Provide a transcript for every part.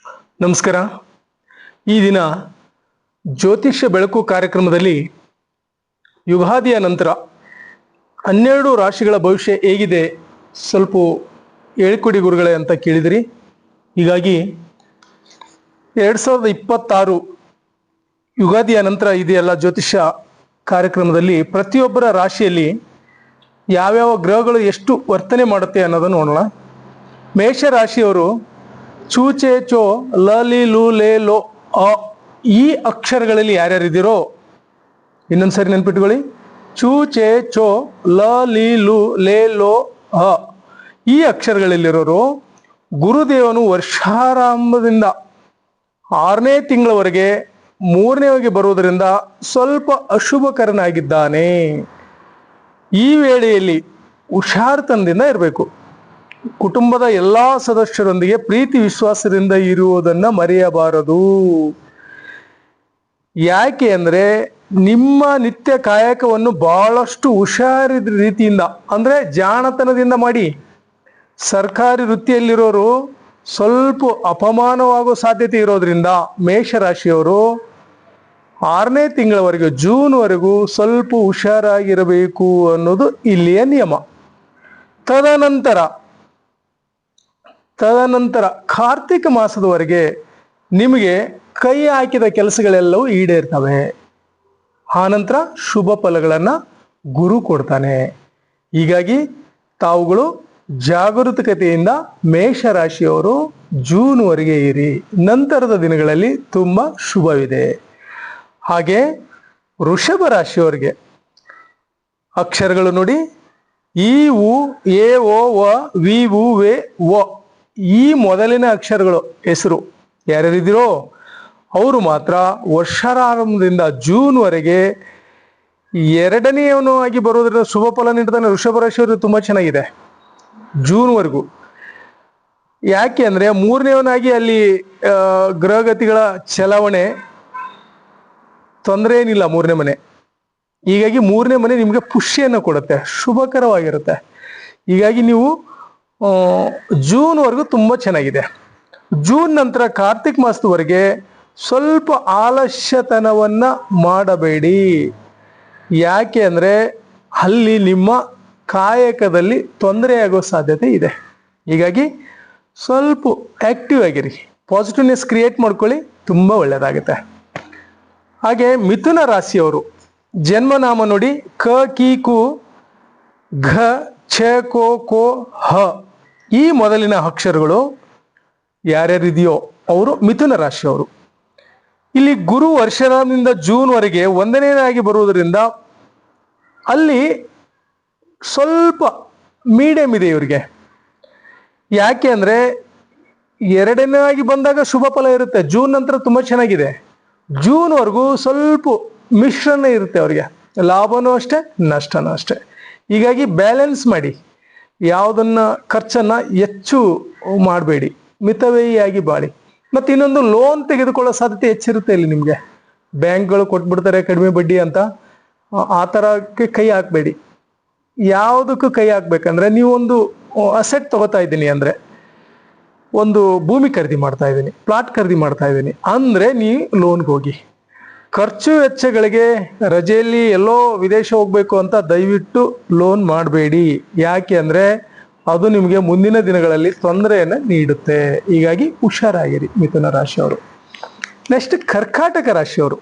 ನಮಸ್ಕಾರ. ಈ ದಿನ ಜ್ಯೋತಿಷ್ಯ ಬೆಳಕು ಕಾರ್ಯಕ್ರಮದಲ್ಲಿ ಯುಗಾದಿಯ ನಂತರ 12 ರಾಶಿಗಳ ಭವಿಷ್ಯ ಹೇಗಿದೆ ಸ್ವಲ್ಪ ಹೇಳಿಕೊಡಿ ಗುರುಗಳೇ ಅಂತ ಕೇಳಿದಿರಿ. ಹೀಗಾಗಿ 2026 ಯುಗಾದಿಯ ನಂತರ ಇದೆಯಲ್ಲ ಜ್ಯೋತಿಷ್ಯ ಕಾರ್ಯಕ್ರಮದಲ್ಲಿ ಪ್ರತಿಯೊಬ್ಬರ ರಾಶಿಯಲ್ಲಿ ಯಾವ್ಯಾವ ಗ್ರಹಗಳು ಎಷ್ಟು ವರ್ತನೆ ಮಾಡುತ್ತೆ ಅನ್ನೋದನ್ನು ನೋಡೋಣ. ಮೇಷರಾಶಿಯವರು ಚೂಚೆ ಚೋ ಲ ಲಿ ಲು ಲೇ ಲೋ ಅ ಈ ಅಕ್ಷರಗಳಲ್ಲಿ ಯಾರ್ಯಾರಿದ್ದೀರೋ ಇನ್ನೊಂದ್ಸರಿ ನೆನ್ಪಿಟ್ಕೊಳ್ಳಿ. ಚೂಚೆ ಚೋ ಲ ಲಿ ಲು ಲೇ ಲೋ ಅ ಈ ಅಕ್ಷರಗಳಲ್ಲಿರೋರು ಗುರುದೇವನು ವರ್ಷಾರಂಭದಿಂದ 6ನೇ ತಿಂಗಳವರೆಗೆ 3ನೇವರೆಗೆ ಬರುವುದರಿಂದ ಸ್ವಲ್ಪ ಅಶುಭಕರನಾಗಿದ್ದಾನೆ. ಈ ವೇಳೆಯಲ್ಲಿ ಹುಷಾರ್ತನದಿಂದ ಇರಬೇಕು. ಕುಟುಂಬದ ಎಲ್ಲಾ ಸದಸ್ಯರೊಂದಿಗೆ ಪ್ರೀತಿ ವಿಶ್ವಾಸದಿಂದ ಇರುವುದನ್ನು ಮರೆಯಬಾರದು. ಯಾಕೆ ಅಂದ್ರೆ ನಿಮ್ಮ ನಿತ್ಯ ಕಾಯಕವನ್ನು ಬಹಳಷ್ಟು ಹುಷಾರಿದ ರೀತಿಯಿಂದ ಅಂದ್ರೆ ಜಾಣತನದಿಂದ ಮಾಡಿ. ಸರ್ಕಾರಿ ವೃತ್ತಿಯಲ್ಲಿರೋರು ಸ್ವಲ್ಪ ಅಪಮಾನವಾಗೋ ಸಾಧ್ಯತೆ ಇರೋದ್ರಿಂದ ಮೇಷರಾಶಿಯವರು 6ನೇ ತಿಂಗಳವರೆಗೂ ಜೂನ್ವರೆಗೂ ಸ್ವಲ್ಪ ಹುಷಾರಾಗಿರಬೇಕು ಅನ್ನೋದು ಇಲ್ಲಿಯ ನಿಯಮ. ತದನಂತರ ಕಾರ್ತಿಕ ಮಾಸದವರೆಗೆ ನಿಮಗೆ ಕೈ ಹಾಕಿದ ಕೆಲಸಗಳೆಲ್ಲವೂ ಈಡೇರ್ತವೆ. ಆನಂತರ ಶುಭ ಫಲಗಳನ್ನ ಗುರು ಕೊಡ್ತಾನೆ. ಹೀಗಾಗಿ ತಾವುಗಳು ಜಾಗರೂಕತೆಯಿಂದ ಮೇಷರಾಶಿಯವರು ಜೂನ್ವರೆಗೆ ಇರಿ. ನಂತರದ ದಿನಗಳಲ್ಲಿ ತುಂಬಾ ಶುಭವಿದೆ. ಹಾಗೆ ವೃಷಭ ರಾಶಿಯವರಿಗೆ ಅಕ್ಷರಗಳು ನೋಡಿ. ಈ ಉ ಎ ಓ ವ ವಿ ಉ ವೆ ವ ಈ ಮೊದಲಿನ ಅಕ್ಷರಗಳು ಹೆಸರು ಯಾರ್ಯಾರಿದ್ದೀರೋ ಅವರು ಮಾತ್ರ ವರ್ಷಾರಂಭದಿಂದ ಜೂನ್ವರೆಗೆ 2ನೇಯವನು ಆಗಿ ಬರೋದ್ರಿಂದ ಶುಭ ಫಲ ನೀಡ್ತಾನೆ. ವೃಷಭ ರಾಶಿಯವರು ತುಂಬಾ ಚೆನ್ನಾಗಿದೆ ಜೂನ್ವರೆಗೂ. ಯಾಕೆ ಅಂದ್ರೆ 3ನೇವನಾಗಿ ಅಲ್ಲಿ ಗ್ರಹಗತಿಗಳ ಚಲಾವಣೆ ತೊಂದರೆ ಏನಿಲ್ಲ 3ನೇ ಮನೆ. ಹೀಗಾಗಿ 3ನೇ ಮನೆ ನಿಮಗೆ ಪುಷ್ಟಿಯನ್ನು ಕೊಡುತ್ತೆ, ಶುಭಕರವಾಗಿರುತ್ತೆ. ಹೀಗಾಗಿ ನೀವು ಜೂನ್ವರೆಗೂ ತುಂಬಾ ಚೆನ್ನಾಗಿದೆ. ಜೂನ್ ನಂತರ ಕಾರ್ತಿಕ್ ಮಾಸದವರೆಗೆ ಸ್ವಲ್ಪ ಆಲಸ್ಯತನವನ್ನ ಮಾಡಬೇಡಿ. ಯಾಕೆ ಅಂದ್ರೆ ಅಲ್ಲಿ ನಿಮ್ಮ ಕಾಯಕದಲ್ಲಿ ತೊಂದರೆ ಆಗೋ ಸಾಧ್ಯತೆ ಇದೆ. ಹೀಗಾಗಿ ಸ್ವಲ್ಪ ಆಕ್ಟಿವ್ ಆಗಿರಿ, ಪಾಸಿಟಿವ್ನೆಸ್ ಕ್ರಿಯೇಟ್ ಮಾಡ್ಕೊಳ್ಳಿ, ತುಂಬಾ ಒಳ್ಳೆಯದಾಗುತ್ತೆ. ಹಾಗೆ ಮಿಥುನ ರಾಶಿಯವರು ಜನ್ಮನಾಮ ನೋಡಿ ಕ ಕಿ ಕು ಘ ಛ ಕೋ ಕೋ ಹ ಈ ಮೊದಲಿನ ಅಕ್ಷರಗಳು ಯಾರ್ಯಾರಿದೆಯೋ ಅವರು ಮಿಥುನ ರಾಶಿಯವರು. ಇಲ್ಲಿ ಗುರು ವರ್ಷದಿಂದ ಜೂನ್ವರೆಗೆ 1ನೇದಾಗಿ ಬರುವುದರಿಂದ ಅಲ್ಲಿ ಸ್ವಲ್ಪ ಮೀಡಿಯಂ ಇದೆ ಇವರಿಗೆ. ಯಾಕೆ ಅಂದ್ರೆ 2ನೇದಾಗಿ ಬಂದಾಗ ಶುಭ ಫಲ ಇರುತ್ತೆ. ಜೂನ್ ನಂತರ ತುಂಬಾ ಚೆನ್ನಾಗಿದೆ. ಜೂನ್ವರೆಗೂ ಸ್ವಲ್ಪ ಮಿಶ್ರಣ ಇರುತ್ತೆ ಅವರಿಗೆ, ಲಾಭನೂ ಅಷ್ಟೇ ನಷ್ಟನೂ ಅಷ್ಟೇ. ಹೀಗಾಗಿ ಬ್ಯಾಲೆನ್ಸ್ ಮಾಡಿ, ಯಾವುದನ್ನ ಖರ್ಚನ್ನ ಹೆಚ್ಚು ಮಾಡಬೇಡಿ, ಮಿತವ್ಯಯಿಯಾಗಿ ಬಾಳಿ. ಮತ್ತೆ ಇನ್ನೊಂದು ಲೋನ್ ತೆಗೆದುಕೊಳ್ಳೋ ಸಾಧ್ಯತೆ ಹೆಚ್ಚಿರುತ್ತೆ. ಇಲ್ಲಿ ನಿಮಗೆ ಬ್ಯಾಂಕ್ಗಳು ಕೊಟ್ಬಿಡ್ತಾರೆ ಕಡಿಮೆ ಬಡ್ಡಿ ಅಂತ, ಆ ಥರಕ್ಕೆ ಕೈ ಹಾಕಬೇಡಿ. ಯಾವುದಕ್ಕೂ ಕೈ ಹಾಕ್ಬೇಕಂದ್ರೆ ನೀವು ಒಂದು ಅಸೆಟ್ ತಗೋತಾ ಇದ್ದೀನಿ ಅಂದ್ರೆ, ಒಂದು ಭೂಮಿ ಖರೀದಿ ಮಾಡ್ತಾ ಇದ್ದೀನಿ, ಪ್ಲಾಟ್ ಖರೀದಿ ಮಾಡ್ತಾ ಇದ್ದೀನಿ ಅಂದ್ರೆ ನೀವು ಲೋನ್ಗೆ ಹೋಗಿ. ಖರ್ಚು ವೆಚ್ಚಗಳಿಗೆ ರಜೆಯಲ್ಲಿ ಎಲ್ಲೋ ವಿದೇಶ ಹೋಗ್ಬೇಕು ಅಂತ ದಯವಿಟ್ಟು ಲೋನ್ ಮಾಡಬೇಡಿ. ಯಾಕೆ ಅಂದ್ರೆ ಅದು ನಿಮಗೆ ಮುಂದಿನ ದಿನಗಳಲ್ಲಿ ತೊಂದರೆಯನ್ನು ನೀಡುತ್ತೆ. ಹೀಗಾಗಿ ಹುಷಾರಾಗಿರಿ ಮಿಥುನ ರಾಶಿಯವರು. ನೆಕ್ಸ್ಟ್ ಕರ್ಕಾಟಕ ರಾಶಿಯವರು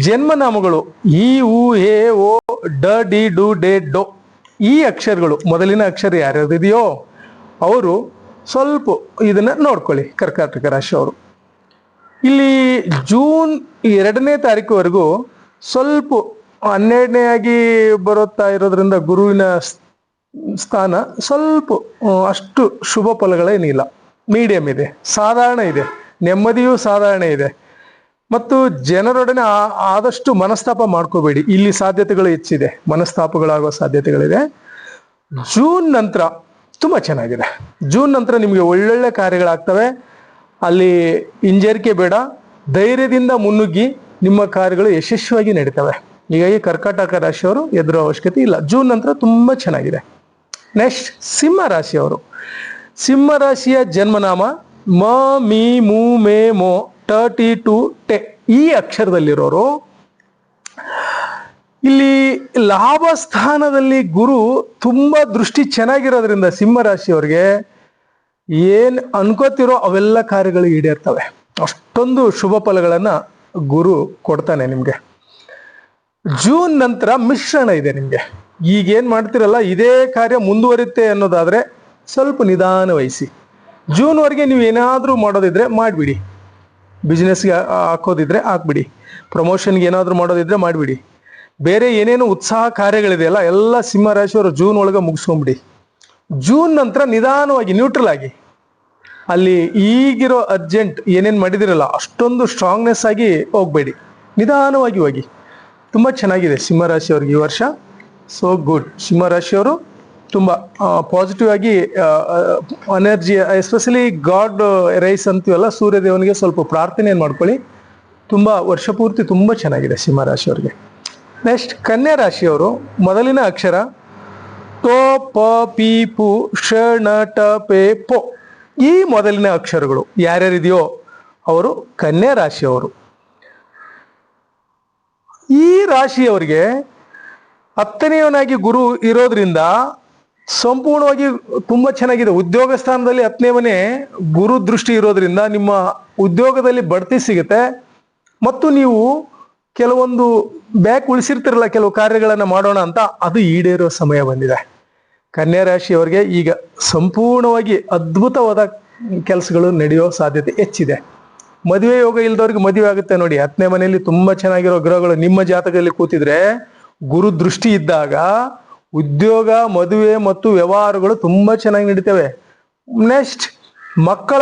ಜನ್ಮನಾಮಗಳು ಈ ಉ ಎ ಓ ಡ ಡಿ ಡು ಡೆ ಡೊ ಈ ಅಕ್ಷರಗಳು ಮೊದಲಿನ ಅಕ್ಷರ ಯಾರ್ಯಾರಿದೆಯೋ ಅವರು ಸ್ವಲ್ಪ ಇದನ್ನ ನೋಡ್ಕೊಳ್ಳಿ. ಕರ್ಕಾಟಕ ರಾಶಿಯವರು ಇಲ್ಲಿ ಜೂನ್ 2ನೇ ತಾರೀಕುವರೆಗೂ ಸ್ವಲ್ಪ 12ನೇ ಆಗಿ ಬರುತ್ತಾ ಇರೋದ್ರಿಂದ ಗುರುವಿನ ಸ್ಥಾನ ಸ್ವಲ್ಪ ಅಷ್ಟು ಶುಭ ಫಲಗಳೇನಿಲ್ಲ, ಮೀಡಿಯಂ ಇದೆ, ಸಾಧಾರಣ ಇದೆ. ನೆಮ್ಮದಿಯೂ ಸಾಧಾರಣ ಇದೆ. ಮತ್ತು ಜನರೊಡನೆ ಆದಷ್ಟು ಮನಸ್ತಾಪ ಮಾಡ್ಕೋಬೇಡಿ. ಇಲ್ಲಿ ಸಾಧ್ಯತೆಗಳು ಹೆಚ್ಚಿದೆ, ಮನಸ್ತಾಪಗಳಾಗೋ ಸಾಧ್ಯತೆಗಳಿದೆ. ಜೂನ್ ನಂತರ ತುಂಬಾ ಚೆನ್ನಾಗಿದೆ. ಜೂನ್ ನಂತರ ನಿಮಗೆ ಒಳ್ಳೊಳ್ಳೆ ಕಾರ್ಯಗಳಾಗ್ತವೆ. ಅಲ್ಲಿ ಹಿಂಜರಿಕೆ ಬೇಡ, ಧೈರ್ಯದಿಂದ ಮುನ್ನುಗ್ಗಿ ನಿಮ್ಮ ಕಾರ್ಯಗಳು ಯಶಸ್ವಿಯಾಗಿ ನಡೀತವೆ. ಹೀಗಾಗಿ ಕರ್ಕಾಟಕ ರಾಶಿಯವರು ಎದುರೋ ಅವಶ್ಯಕತೆ ಇಲ್ಲ. ಜೂನ್ ನಂತರ ತುಂಬಾ ಚೆನ್ನಾಗಿದೆ. ನೆಕ್ಸ್ಟ್ ಸಿಂಹ ರಾಶಿಯವರು. ಸಿಂಹ ರಾಶಿಯ ಜನ್ಮನಾಮ ಮ ಮಿ ಮು ಮೇ ಮೋ ಟ ಟಿ ಟು ಟೆ ಈ ಅಕ್ಷರದಲ್ಲಿರೋರು ಇಲ್ಲಿ ಲಾಭ ಸ್ಥಾನದಲ್ಲಿ ಗುರು ತುಂಬಾ ದೃಷ್ಟಿ ಚೆನ್ನಾಗಿರೋದ್ರಿಂದ ಸಿಂಹ ರಾಶಿಯವರಿಗೆ ಏನ್ ಅನ್ಕೋತಿರೋ ಅವೆಲ್ಲ ಕಾರ್ಯಗಳು ಈಡೇರ್ತವೆ. ಅಷ್ಟೊಂದು ಶುಭ ಫಲಗಳನ್ನ ಗುರು ಕೊಡ್ತಾನೆ ನಿಮ್ಗೆ. ಜೂನ್ ನಂತರ ಮಿಶ್ರಣ ಇದೆ ನಿಮ್ಗೆ. ಈಗೇನ್ ಮಾಡ್ತಿರಲ್ಲ ಇದೇ ಕಾರ್ಯ ಮುಂದುವರಿಯುತ್ತೆ ಅನ್ನೋದಾದ್ರೆ ಸ್ವಲ್ಪ ನಿಧಾನ ವಹಿಸಿ. ಜೂನ್ವರೆಗೆ ನೀವು ಏನಾದ್ರೂ ಮಾಡೋದಿದ್ರೆ ಮಾಡಿಬಿಡಿ. ಬಿಸ್ನೆಸ್ಗೆ ಹಾಕೋದಿದ್ರೆ ಹಾಕ್ಬಿಡಿ. ಪ್ರಮೋಷನ್ಗೆ ಏನಾದ್ರೂ ಮಾಡೋದಿದ್ರೆ ಮಾಡಿಬಿಡಿ. ಬೇರೆ ಏನೇನು ಉತ್ಸಾಹ ಕಾರ್ಯಗಳಿದೆಯಲ್ಲ ಎಲ್ಲ ಸಿಂಹ ರಾಶಿಯವರು ಜೂನ್ ಒಳಗೆ ಮುಗಿಸ್ಕೊಂಬಿಡಿ. ಜೂನ್ ನಂತರ ನಿಧಾನವಾಗಿ ನ್ಯೂಟ್ರಲ್ ಆಗಿ ಅಲ್ಲಿ ಈಗಿರೋ ಅರ್ಜೆಂಟ್ ಏನೇನು ಮಾಡಿದಿರಲ್ಲ ಅಷ್ಟೊಂದು ಸ್ಟ್ರಾಂಗ್ನೆಸ್ ಆಗಿ ಹೋಗ್ಬೇಡಿ, ನಿಧಾನವಾಗಿ ಹೋಗಿ. ತುಂಬ ಚೆನ್ನಾಗಿದೆ ಸಿಂಹ ರಾಶಿಯವ್ರಿಗೆ ಈ ವರ್ಷ. So good. ಸಿಂಹ ರಾಶಿಯವರು ತುಂಬ ಪಾಸಿಟಿವ್ ಆಗಿ ಎನರ್ಜಿ, ಎಸ್ಪೆಷಲಿ ಗಾಡ್ ರೈಸ್ ಅಂತೀವಲ್ಲ, ಸೂರ್ಯದೇವನಿಗೆ ಸ್ವಲ್ಪ ಪ್ರಾರ್ಥನೆಯನ್ನು ಮಾಡ್ಕೊಳ್ಳಿ. ತುಂಬ ವರ್ಷ ಪೂರ್ತಿ ತುಂಬ ಚೆನ್ನಾಗಿದೆ ಸಿಂಹ ರಾಶಿಯವರಿಗೆ. ನೆಕ್ಸ್ಟ್ ಕನ್ಯಾ ರಾಶಿಯವರು ಮೊದಲಿನ ಅಕ್ಷರ ಟೋ ಪ ಪಿ ಪು ಶ ಣ ಟ ಪೆ ಪೊ. ಈ ಮೊದಲಿನ ಅಕ್ಷರಗಳು ಯಾರ್ಯಾರಿದೆಯೋ ಅವರು ಕನ್ಯಾ ರಾಶಿಯವರು. ಈ ರಾಶಿಯವರಿಗೆ 10ನೇವನಾಗಿ ಗುರು ಇರೋದ್ರಿಂದ ಸಂಪೂರ್ಣವಾಗಿ ತುಂಬಾ ಚೆನ್ನಾಗಿದೆ. ಉದ್ಯೋಗ ಸ್ಥಾನದಲ್ಲಿ 10ನೇ ಮನೆ ಗುರು ದೃಷ್ಟಿ ಇರೋದ್ರಿಂದ ನಿಮ್ಮ ಉದ್ಯೋಗದಲ್ಲಿ ಬಡ್ತಿ ಸಿಗುತ್ತೆ. ಮತ್ತು ನೀವು ಕೆಲವೊಂದು ಬ್ಯಾಕ್ ಉಳಿಸಿರ್ತಿರಲ್ಲ, ಕೆಲವು ಕಾರ್ಯಗಳನ್ನ ಮಾಡೋಣ ಅಂತ, ಅದು ಈಡೇರೋ ಸಮಯ ಬಂದಿದೆ. ಕನ್ಯಾ ರಾಶಿಯವರಿಗೆ ಈಗ ಸಂಪೂರ್ಣವಾಗಿ ಅದ್ಭುತವಾದ ಕೆಲಸಗಳು ನಡೆಯೋ ಸಾಧ್ಯತೆ ಹೆಚ್ಚಿದೆ. ಮದುವೆ ಯೋಗ ಇಲ್ದವ್ರಿಗೆ ಮದುವೆ ಆಗುತ್ತೆ ನೋಡಿ. 10ನೇ ಮನೆಯಲ್ಲಿ ತುಂಬಾ ಚೆನ್ನಾಗಿರೋ ಗ್ರಹಗಳು ನಿಮ್ಮ ಜಾತಕದಲ್ಲಿ ಕೂತಿದ್ರೆ, ಗುರು ದೃಷ್ಟಿ ಇದ್ದಾಗ ಉದ್ಯೋಗ, ಮದುವೆ ಮತ್ತು ವ್ಯವಹಾರಗಳು ತುಂಬಾ ಚೆನ್ನಾಗಿ ನಡೀತವೆ. ನೆಕ್ಸ್ಟ್ ಮಕ್ಕಳ